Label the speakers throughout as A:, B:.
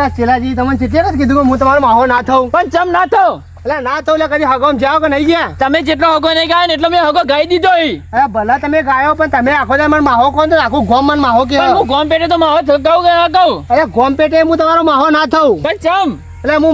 A: લે ચેલાજી તમને ચેટલે જ કીધું કે હું તમારો માહો ના થઉં.
B: પણ ચમ ના થો
A: એટલે ના થઉં એટલે કદી હગોમ જાઓ કે નહીં ગયા?
B: તમે જેટલો હગો નહીં ગાયો ને એટલો મેં હગો ગાઈ દીધો
A: અરે ભલા તમે ગાયો પણ તમે આખો દે મને માહો કોણ તો આખું ગોમ મને માહો કે
B: હું ગોમ પેટે તો માહો ગાઉં કે ના ગાઉં?
A: અરે ગોમ પેટે હું તમારો માહો ના થઉં.
B: પણ ચમ
A: એટલે હું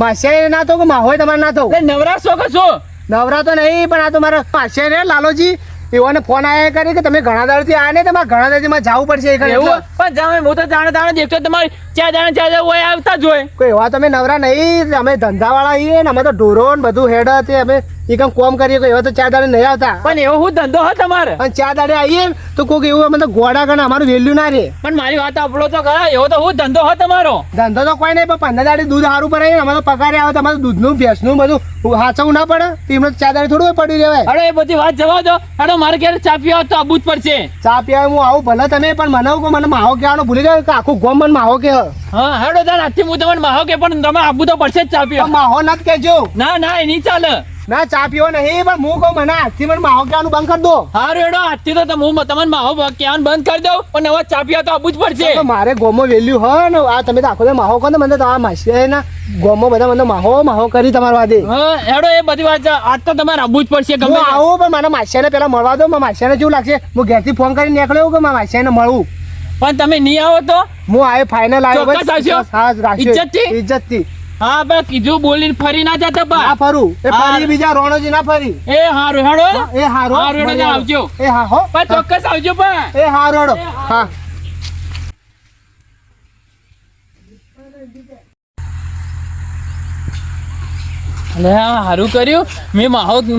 A: માસે ના થઉં કે માહો તમારે ના થઉં?
B: એટલે નવરા છો કે છો?
A: નવરા તો નહીં પણ આ તો મારા પાસે રે લાલોજી એવાને ફોન આવ્યા કરે કે તમે ઘણા દાડથી આવ્યા ને તમારે ઘણા દાડથી માં જવું પડશે એ
B: એવું પણ જામે હું તો જાણે દેખતો તમારી ચાર દાણા હોય આવતા જ હોય.
A: કોઈ એવા તમે નવરા નહીં અમે ધંધાવાળા છીએ ને અમે તો ઢોરો ને બધું હેડ તે અમે એ કામ કોમ કરીએ કોઈ એવા તો ચાર દાડે નહીં આવતા.
B: પણ એવો હું ધંધો હો તમારે?
A: અને ચાર દાડે આવીએ તો કોઈક એવું અમે તો ગોડા ગણે અમારું વેલ્યુ ના રહે.
B: પણ મારી વાત આપડો તો ખરા એવો તો હું ધંધો હો તમારો?
A: ધંધો તો કોઈ નહીં પણ 15 દાડે દૂધ સારું પડે અમે તો પગારે આવે તો અમારું દૂધનું ભેંસનું બધું હાચવું ના પડે એમને ચાર દાડે થોડું પડી રહેવાય.
B: અરે એ બધી વાત જવા દો. અરે મારે ઘરે ચા પીવા તો આવવું જ પડશે.
A: ચા પીવા હું આવું ભલે તમે પણ મને કહો મને માહો કહેવાનો ભૂલી જાવ કે આખું ગોમ મને માહો કે
B: હા હેડો તાર આજથી હું તમને માહો કે પણ તમે આવવું તો પડશે જ ચા પીવા.
A: માહો ના જ કહેજો.
B: ના એ નહીં ચાલે.
A: ના ચા પીવો નહીં પણ હું કહું મને આજથી મને માહો કહેવાનું બંધ કરી દો.
B: હારું હેડો આજથી તો હું તમને માહો કહેવાનું બંધ કરી દઉં પણ હવે ચા પીવા તો આવવું જ પડશે.
A: મારે ગોમો વેલ્યુ હોય ને આ તમે તો આખો માહો કહો ને મને તો આ માસીના ગોમો બધા મને માહો કરી તમારા વાદે.
B: હા હેડો એ બધી વાત આજ તો તમારે આવવું જ પડશે.
A: હું આવું પણ મને માસિયાને પેલા મળવા દો. માસિયાને કેવું લાગશે હું ઘેરથી ફોન કરીને નીકળ્યો કે માસિયાને મળવું.
B: પણ તમે નહીં આવો તો
A: હું આ ફાઇનલ આવ્યો
B: ઇજ્જતથી. હા બા કીધું બોલીને ફરી ના જતા બા.
A: ના ફરું એ ફરી બીજા રોણોજી ના ફરી.
B: એ હારું હેડો.
A: એ હારું
B: હેડો આવજો.
A: એ હા હો
B: બા ચોક્કસ આવજો બા.
A: એ હારું હેડો. હા
B: અલે હારું કર્યું મેં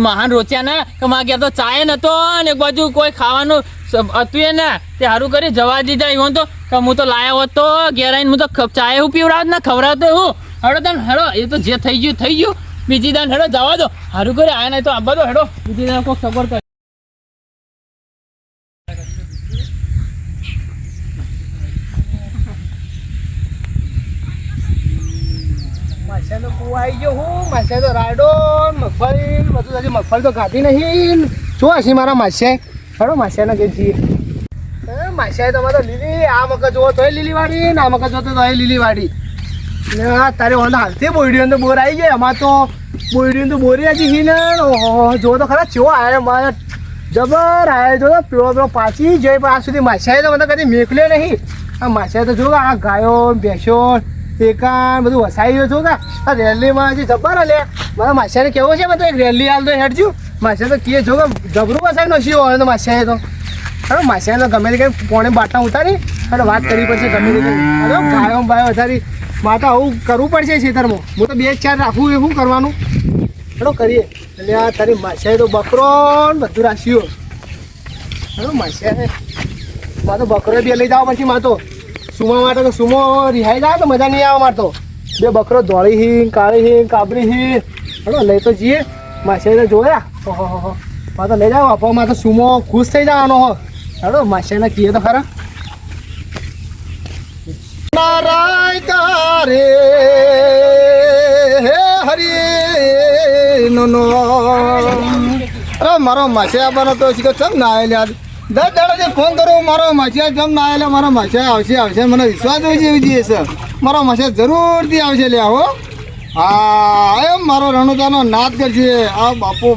B: મહાન રોચ્યા ના કે માં ગયા તો ચાય નતો ને એક બાજુ કોઈ ખાવાનું હતું એ ના તે હારું કરી જવા દીધા. એવું તો કે હું તો લાયા હોત તો ઘેર આવીને હું તો ચાય હું પીવડાવત ને ખવડાવતો હું. હેડો તને હેડો એ તો જે થઈ ગયું બીજી દાન હેડો જવા દો. હારું કરી આયા નહીં તો આ બધો હેડો બીજી દાન કોઈક સગવડ કરે.
A: માસિયાનો કુ આવી ગયો હું માસિયા તો રાયડો મગફળી બધું હજી મગફળી તો ખાધી નહીં. શું હશે મારા માસિયા? હેડો માસિયાના ઘેર જઈએ. માસિયા તો તો લીલી આ મગજ જોવો તોય લીલી વાળી ને આ મગજ જોતો તોય લીલી વાળી ને આ તારે હાલથી બોયડી તો બોર આવી ગયા. એમાં તો બોયડી તો બોરી હજી હી ને ઓહો જો તો ખરા ચેવો આવ્યો મારે જબર આવ્યો જો પેલો પાછી જઈ પણ આ સુધી માસિયાએ તો મને કદી મેકલ્યો નહીં. આ માસિયા તો જો આ ગાયો ભેંસો એકાન બધું વસાઈ છો કે આ રેલીમાં હજી જબર લે. મારા માસિયાને કેવો છે મેં તો એક રેલી હાલ તો હેડજો. માસિયા તો કહે છો કે જબરું વસાઈ નશી હોય તો માસિયાએ તો હવે માસિયાને ગમે તે કંઈ પોણે બાટલા ઉતારી અને વાત કરવી પડશે ગમે તે કંઈ. હવે ગાયો બાયો વધારી મારે તો આવું કરવું પડશે ખેતરમાં. હું તો 2-4 રાખવું એ શું કરવાનું હેડો કરીએ. એટલે આ તારી માસિયાએ તો બકરો ને બધું રાખ્યું. હેડો માસિયાને મારે તો બકરો બી લઈ જવા પછી મારે તો સુમા માટે તો સુમો રિહાઈ જાય તો મજા નહીં આવે. મારે તો 2 બકરો ધોળી હિંગ કાળી હિંગ કાબરી હિંગ હેડો લઈ તો જઈએ. માસિયાને જોયા ઓહો મારે તો લઈ જાવ આપવા મારે તો સુમો ખુશ થઈ જવાનો હો. હેડો માસિયાને કહીએ તો ખરા નારાય તારે હે હરી નો અરે મારો માસિયા બનો તો શીખો ચમ ના આવેલા 10 દાડાથી ફોન કરું મારો માસિયા જમ ના આવેલા. મારો માસિયા આવશે મને વિશ્વાસ હોય જેવી જોઈએ છે. મારો માસિયા જરૂરથી આવશે લ્યા હો. હા એમ મારો રણુદાનો નાદ કરશે. આ બાપો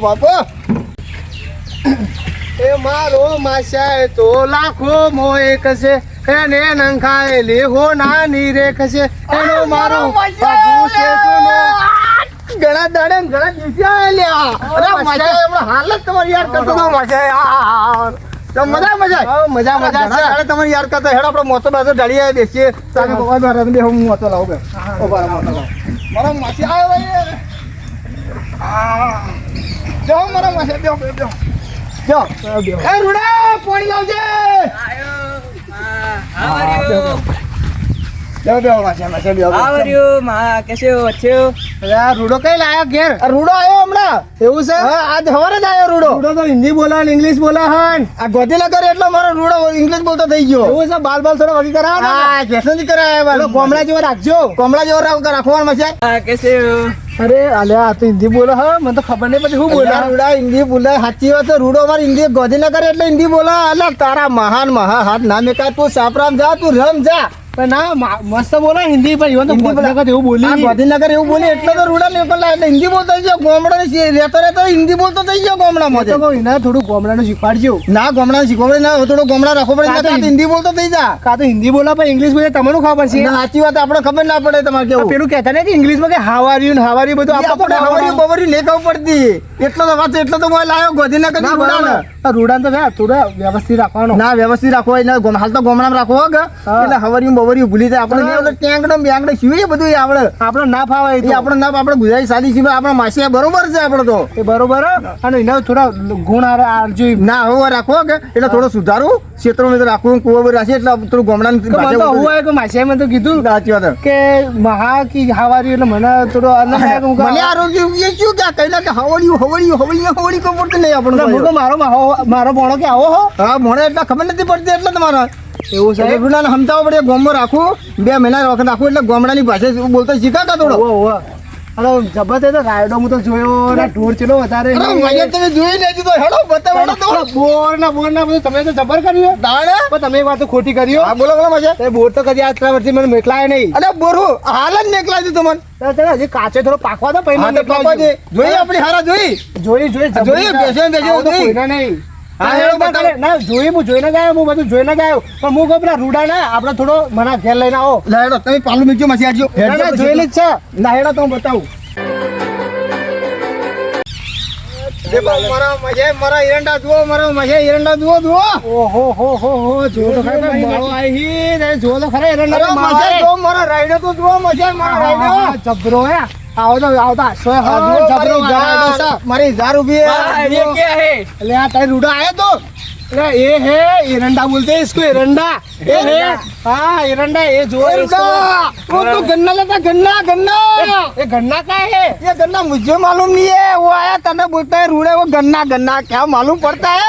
A: એ મારો માસિયા તો લાખો મોએ કશે એને નંખાય લેહો નાની રેખ છે એનો મારો બાબુ છે જૂનો. ઘણા દાડે ઘણા દિવસે આલ્યા. અરે માસિયા હમણાં હાલ જ તમારી યાદ કરતો હતો માસિયા. મજા છે તમારે યાર કરતો. હેડ આપણે મોતો બાજુ ઢાળીએ બેસીએ. તારે ભગવાન બે હું મોતો લાવું બે મારો માસી આવ્યો જો મારો માસી બેહો જો એ રૂડા પાણી લાવજે. રૂડો કઈ લાયો ઘેર? રૂડો આવ્યો હમણાં. એવું છે? આજ સવારે જ આવ્યો રૂડો. રૂડો તો હિન્દી બોલા ઇંગ્લિશ બોલા હન. આ ગોધીનગર એટલો મારો રૂડો ઇંગ્લિશ બોલતો થઈ ગયો. એવું છે? બાલ થોડા વધી કરાવો. હા ફેશન થી કરાવે. કોમળા જેવો રાખજો. કોમળા જેવો રાખવાનું મજા. અરે અલ્યા આ તો હિન્દી બોલો હા મને તો ખબર નહીં પછી શું બોલા. રૂડા હિન્દી બોલે સાચી વાત છે. રૂડો મારી હિન્દી ગોધીનગર એટલે હિન્દી બોલા. અલ્યા તારા મહાન હાથ ના મેકાય. તું સાપરામ જા તું રમ જા પણ ના મસ્ત બોલે હિન્દી પણ ઈવન તો
C: હિન્દી બોલે.
A: ગાંધીનગર એવું બોલી
C: ગાંધીનગર એવું બોલે એટલે તો રૂડા નીકળલા એટલે હિન્દી બોલતો થઈ ગયો ગામડા રહેતો રહેતો હિન્દી બોલતો થઈ ગયો ગામડામાં
A: તો કહું એને થોડું ગામડાનું શીખવાડજો
C: ના ગામડા શીખવડે ના થોડો ગામડા રાખવો પડે
A: કાં તો
C: ના તો હિન્દી બોલતો થઈ જા
A: કાં તો હિન્દી બોલા પણ ઇંગ્લિશ બોલે તમને ખબર છે
C: ના, સાચી વાત આપણે ખબર ના પડે તમારે કેવું
A: પેલું કહેતા ને કે ઇંગ્લિશમાં કે હાવ આર યુ બધું
C: આપણે હવારી બવારી નહીં ખબર પડતી એટલો તો વાત એટલો તો મોય લાયો ગાંધીનગર થી રૂડાને.
A: રૂડાન તો થોડા વ્યવસ્થિત રાખવાનો
C: ના વ્યવસ્થિત રાખો હોય ને હાલ તો ગામડામાં રાખો હો કે એટલે હવારી બવારી ભૂલી જાય આપણે નહીં આવડે ટેંગડો બેંગડો શીવીએ બધું એ આવડે
A: આપણે ના ફાવે
C: એ આપણે ના આપણે ગુજરાતી સાદી શીવે આપણે માસી બરોબર છે આપણે તો
A: એ બરોબર હો. અને એના થોડા ગુણ આવજો
C: ના હવે રાખો કે એટલે થોડો સુધારું ક્ષેત્રોમાં તો રાખવું કુવા રાખીએ એટલે થોડું ગામડાની
A: તો મને તો હું આવ્યો કે માસીએ મને તો કીધું
C: સાચી વાત
A: કે મહા કી હાવારી એટલે મને થોડો અલગ લાગે. હું કહું,
C: મને આરોગ્ય એ શું કે કઈલા કે હવળી કો પડતું નહીં
A: એટલે હું
C: આપણને
A: કહું, મારો ભણો કે આવો હો
C: હા મને એટલે ખબર નથી પડતી એટલે તમારા
A: એવું છે
C: રૂડાને સમજાવવા પડે ગામમાં રાખવું 2 મહિના વખત રાખવું એટલે ગામડાની ભાષા બોલતા શીખાતા થોડો
A: ઓહો અરે જબરદસ્ત રાયડો હું તો જોયો ને ઢોર ચેલો વધારે
C: અરે મજા તમે જોઈ લેજો તો હેડો બતાવો તો
A: બોર ના બધું તમે તો જબર કર્યું
C: દાડા
A: પણ તમે એ વાત તો ખોટી કર્યો
C: હા બોલો બોલો મજા
A: એ બોર તો કદી આટલા વર્ષથી મને મેકલાય નહીં
C: અરે બોરું હાલ જ નીકળા દીધું મને
A: તો હજી કાચે થોડો પાકવા દો
C: હા તો પાપા
A: પછી
C: દે જોઈ આપણી હારા જોઈ
A: જોઈ
C: બેસો જોઈ.
A: કોઈના નહીં
C: હા, હેડો બતાવો.
A: ના જોઈ હું જોઈને ગયો હું બધું જોઈને ગયો પણ હું કહું પેલા રૂડા ને આપણે થોડો મને ઘેર લઈને આવો
C: લે હેડો તમે પાલું મૂકજો મસી આજો
A: ના, ના, જોયેલી જ છે ના હેડો તો હું બતાવું
C: મારા એરંડા જુઓ મારા મજા એરંડા જુઓ
A: ઓહો હો જો તો ખરા માળો આવી ને જો તો ખરા એરંડા
C: અરે
A: માળો
C: મજા
A: આવી.
C: જો મારા રાઈડો તો જુઓ મજા મારા
A: હા,
C: રાઈડો
A: જબરો હે આવો તો આશો
C: આ જુઓ
A: જબરો
C: મારી
A: રાયડો છે.
C: મારી 1000 રૂપિયા
B: ये क्या है
A: એટલે આ તારી રૂડા આયા તો એટલે એ હે એરંડા બોલते हैं इसको एरंडा ए है हाँ एरंडा ये जो है इसको
C: वो तो गन्ना लेता गन्ना
A: ये गन्ना का है
C: ये गन्ना मुझे मालूम नहीं है वो आया तने बोलता है रूड़े वो गन्ना क्या मालूम पड़ता है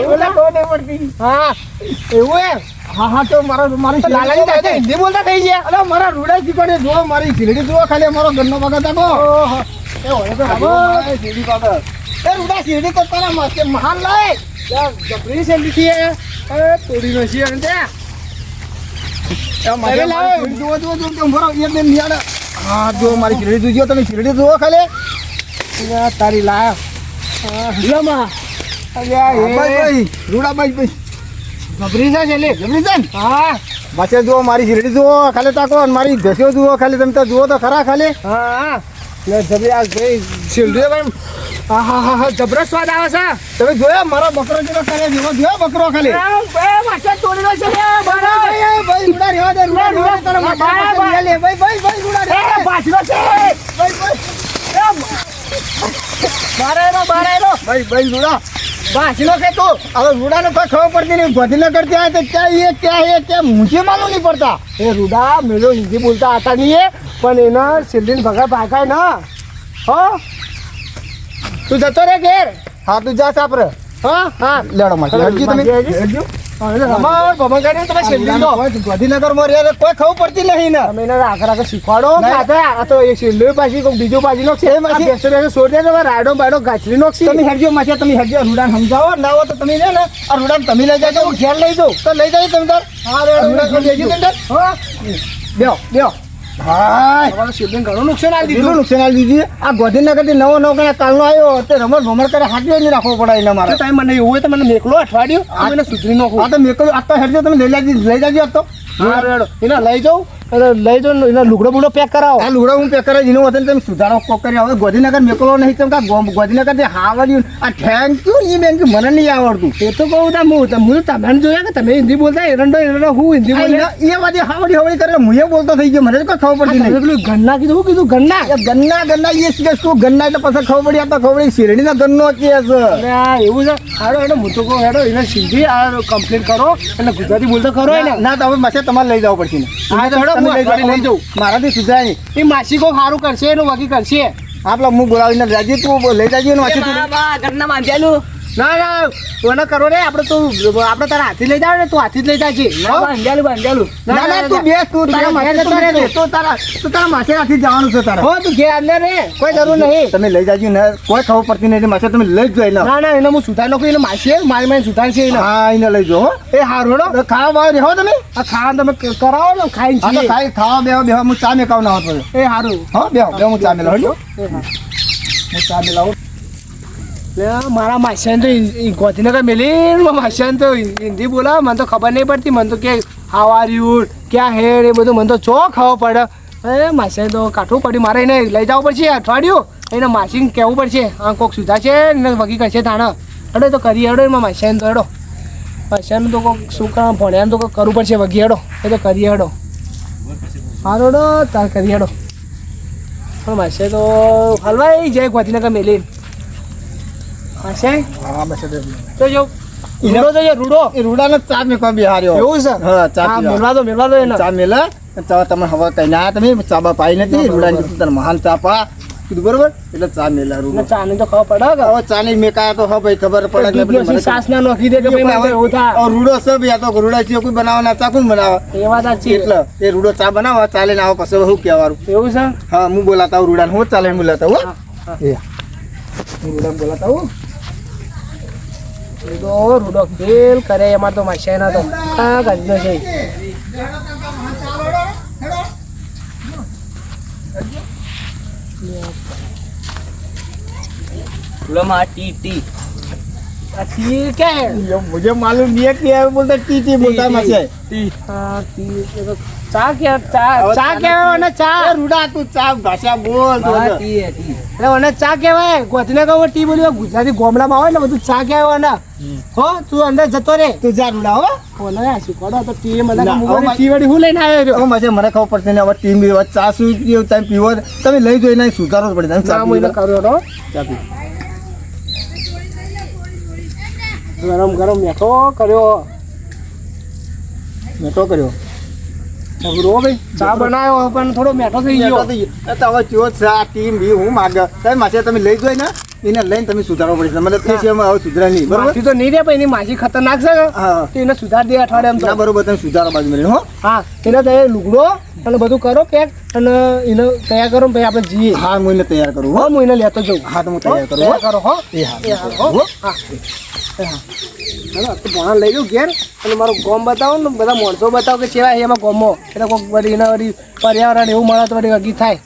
A: बोला तो नहीं पड़ती हाँ એવું હે
C: हाँ तो मारी
A: લાલાજી તાતે હિન્દી બોલતા થઈ ગયા
C: અરે મારા રૂડા શીખવાડે જો મારી શીરડી જુઓ ખાલી મારો ગન્નો બગા તાકો
A: ઓહો એ હોય તો ખબર
C: શીરડી બગા એ રૂડા શીરડી તો તારા માથે મહાન લાય
A: જબરી છે લીધી હે અરે તોડી નો છે અને
C: અરે લાવ જો મારો એક ને નિયાડ હા જો મારી શીરડી જોજો તમે શીરડી જુઓ ખાલી
A: તારી લાયા લમા અલ્યા
C: ભાઈ રૂડા ભાઈ
A: જબરી છે છેલ્લે
C: જમણી છે ને
A: હા
C: પાછે જુઓ મારી શીરડી જુઓ ખાલી તાકો અને મારી ઘસ્યો જુઓ ખાલી તમે તો જુઓ તો ખરા ખાલી
A: હા લે જબરી આ ભાઈ છેલ્લે ભાઈ હા જબરો સ્વાદ આવે છે
C: તમે જોયા મારો બકરો જેવો કરે જેવો જોયો બકરો ખાલી
A: માછા તોડી નો છે
C: ભાઈ રૂડા રેવા દે રૂડા રેવા દે તારા માથે લે ભાઈ રૂડા રેવા દે
A: બાજરો છે
C: ભાઈ રૂડા
A: બાજરો છે તું
C: હવે રૂડાને કોઈ ખબર પડતી નહીં ગાંધીનગર ત્યાં તો ક્યાં મુझे मालूम नहीं पड़ता
A: એ રૂડા મેલો હિન્દી બોલતા હતા નહીં પણ એના સિલ્લીન ભગા ભાગાય ના હો તું જતો રે ઘેર
C: હા તું જા સાપરે
A: હા હા
C: લેડો માં હેડજો તમે હેડજો
A: રમણ ભમણ તમે સિલ્લીન દો
C: ગાંધીનગર માં રહે કોઈ ખબર પડતી નહીં ને
A: તમે એને આખર શીખવાડો
C: નહીં.
A: આ તો એ સિલ્લી પાછી કોઈ બીજું પાછી નો છે
C: માસી.
A: બેસો બેસો છોડી દે તમે રાયડો બાયડો ગાછરી નો
C: તમે હેડજો માછા તમે હેડજો રૂડાને સમજાવો ના હોય તો તમે લે ને આ રૂડાને તમે લઈ જાજો
A: હું ઘેર લઈ જાઉં
C: તો લઈ જાજો તમે તાર
A: હા
C: રૂડાને લઈ જાજો તમે તાર
A: હા
C: બેહો હાય
A: તમારું સિલ્લીન ઘણું નુકસાન આવી
C: કેટલું
A: દીધું
C: નુકસાન આવી દીધી આ ગાંધીનગર થી નવો નવો કઈ કાલનો આવ્યો તે રમત ભમર કરે હાથે નહીં રાખવો પડે એને મારે
A: તો તમે મને એવું હોય તો મને મેકલો અઠવાડિયું આ મને સુધરી નો
C: આ તો મેકલો આ તો હેડજો તમે લઈ જાજો આ તો
A: હા રેડો એને લઈ જાઉં અને લઈ જાઉં એના લુગડો બુગડો પેક કરાવો
C: આ લુગડા હું પેક કરાવી એનું વતન તમે સુધારો કોક કરી હવે ગાંધીનગર મેકલો નહીં તમે ગાંધીનગર થી હાવડ્યું આ થેન્ક યુ એ બેન મને નહીં આવડતું
A: એ તો કહું તા હું તમને જોયા કે તમે હિન્દી બોલતા એરંડો હું હિન્દી બોલ્યા
C: એ વાદી હાવડી હાવડી કરે મુએ બોલતો થઈ ગયો મને તો કોઈ ખબર પડતી નહીં
A: પેલું ગન્ના કીધું શું કીધું ગન્ના
C: એ ગન્ના એ શું શું ગન્ના એટલે પછી ખબર પડી આ તો ખબર પડી શેરડીના ગન્નો કે છે
A: અરે આ એવું છે હાડો હેડો હું તો કહું હેડો એને સિંધી આ કમ્પ્લીટ કરો એટલે ગુજરાતી બોલતો ખરો એને
C: ના તો હવે માસે તમારે લઈ જવું પડશે ને
A: હા તો હેડો હું અઠવાડિયે લઈ જાઉં
C: મારાથી સુધાય નહીં
A: એ માસી કો સારું કરશે એનું વગી કરશે
C: આપલા હું બોલાવીને રાજી તું લઈ જાજે ને વાંચી તું
B: ઘરના બાંધેલું
A: ના ના મને કરો રે આપણે તારા હાથી લઈ જાવ ને તું હાથી જ લઈ જાય છે
B: બાંધ્યાલું
C: ના ના તું બેસ તું તારા માસે તું બેસ. તું તારા માસે રાખી જવાનું છે તારે.
A: હો તું ઘેર અંદર રે કોઈ જરૂર નહીં.
C: તમે લઈ જાજો ને કોઈ ખબર પડતી નહીં માસે તમે લઈ જ જોઈ લો.
A: ના ના એને હું સુધાર નાખું એને માસી મારી સુધાર છે એને.
C: હા એને લઈ જો હો.
A: એ હારું હેડો.
C: ખાવા બાવા રહો તમે.
A: આ ખાવાનું તમે કરાવો ને ખાઈને
C: હા તો
A: છીએ.
C: ખાવા બેવા હું ચા મેકાવ ના હોત
A: એ હારું.
C: હા બેહો હું ચા મેલાવ હો.
A: એ હા.
C: હું ચા મેલાવું.
A: લે મારા માસિયાને તો ગોધીનગર મેલી માસિયાને તો હિન્દી બોલાવે મને તો ખબર નહીં પડતી મને તો કે હાવ આર યુ ક્યાં હેડ એ બધું મને તો ચો ખબર પડે એ માસિયાને તો કાઠવું પડ્યું મારે એને લઈ જવું પડશે અઠવાડિયું એને માસીને કહેવું પડશે આ કોક સુધા છે ને વગી કરશે તાણે હેડો તો કરી હેડો એમાં માસિયાને તો હેડો માસિયાનું તો કોઈક છોકરા ભણ્યાનું તો કોઈક કરવું પડશે વગી હેડો એ તો કરી હેડો હારો હેડો તાર કરી હેડો પણ માસિયા તો હલવાઈ જાય ગોધીનગર મેલીને
C: હા બસ
A: તો જો રૂડો તો જો રૂડો
C: એ રૂડાનો ચા મેકવા બિહાર્યો.
A: એવું છે
C: હા ચા
A: હા
C: પીવા.
A: મેલવા દો એને
C: ચા મેલા ચા તમે હવે કઈ ના તમે ચા બા પાઈ નથી રૂડાની કીધું તને મહાન ચા પા કીધું બરોબર એટલે ચા મેલા રૂડો.
A: ચા ની તો ખબર પડે કે
C: હવે ચા નહીં મેકાયા તો હા ભાઈ ખબર પડે ને
A: દૂધનો
C: મને
A: સાસ ના નાખી દે કે ભાઈ મારે એવું થાય
C: હવે રૂડો છે ભાઈ આ તો રૂડા છે કોઈ બનાવવાના ચા કોણ બનાવે
A: એ વાત સાચી
C: એટલે એ રૂડો ચા બનાવવા ચાલે ને આવો પછી શું કહેવાનું.
A: એવું છે
C: હા હું બોલાતા હું રૂડાને હું ચાલે બોલાતા હું
A: હા.
C: એ હું રૂડાને બોલાતા હું
A: રૂડો ખેલ કરે એમાં તો માસ્યા ના તો આ ગંદનો છે આ તી કે હે?
C: ये मुझे मालूम नहीं है कि ये बोलता टी बोलता है मासे.
A: આ તી એ તો ચા કે ચા કહેવાય ને ચા
C: ए रूडा तू चा भाषा बोल तू.
A: એટલે મને ચા કહેવાય ગોધીનગરમાં ટી બોલી ગુજરાતી ગામડામાં આવે ને બધું ચા કહેવાય ને હો તું અંદર જતો રે
C: तू जा रूडा हो.
A: કોને આ શીખવાડો તો ટી મને
C: ના,
A: મુંબઈ
C: હવે
A: ટી વાળી હું લઈને આવ્યો રહ્યો
C: હવે માસે મને ખબર પડતી નહીં હવે ટીમ બી હવે ચા શું પીવો તમે પીવો તમે લઈ જોઈને સુધારવો જ પડે તમે ચા
A: ના હું એને
C: પીવો.
A: કર્યો તો
C: ચા પી.
A: ગરમ ગરમ મેઠો કર્યો
C: મેં તો કર્યો.
A: અઘરો ભાઈ ચા બનાવ્યો પણ થોડો મેઠો થઈ ગયો
C: એ તો હવે ચો ચા ટીમ બી હું માગ તમે માસે તમે લઈ જોઈ ને એને લઈને તમે સુધારવો પડે મને થઈ છે હવે સુધરા નહીં બરોબર.
A: માસી તો નહીં રે પણ એની માસી ખતરનાક છે ને
C: હા
A: તો એને સુધાર દે અઠવાડિયામાં
C: ના
A: તો
C: બરોબર તમે સુધારો બાજુ મળીને હો.
A: હા એને તો એ લુગડો અને બધું કરો પેક અને એને તૈયાર કરો ને ભાઈ આપણે જઈએ
C: હા હું એને તૈયાર કરું
A: હો
C: હો.
A: હું એને લેતો જઉં
C: હા તો હું તૈયાર કરું હો.
A: તૈયાર કરો હો
C: એ હા
A: એ હા હો
C: હો.
A: હા એ હા ચાલો તો ભણા લઈ જાઉં ઘેર અને મારું ગોમ બતાવો ને બધા માણસો બતાવો કે કેવા છે એમાં ગોમો એટલે કોઈક વળી એના વળી પર્યાવરણ એવું મળે તો વળી વગી થાય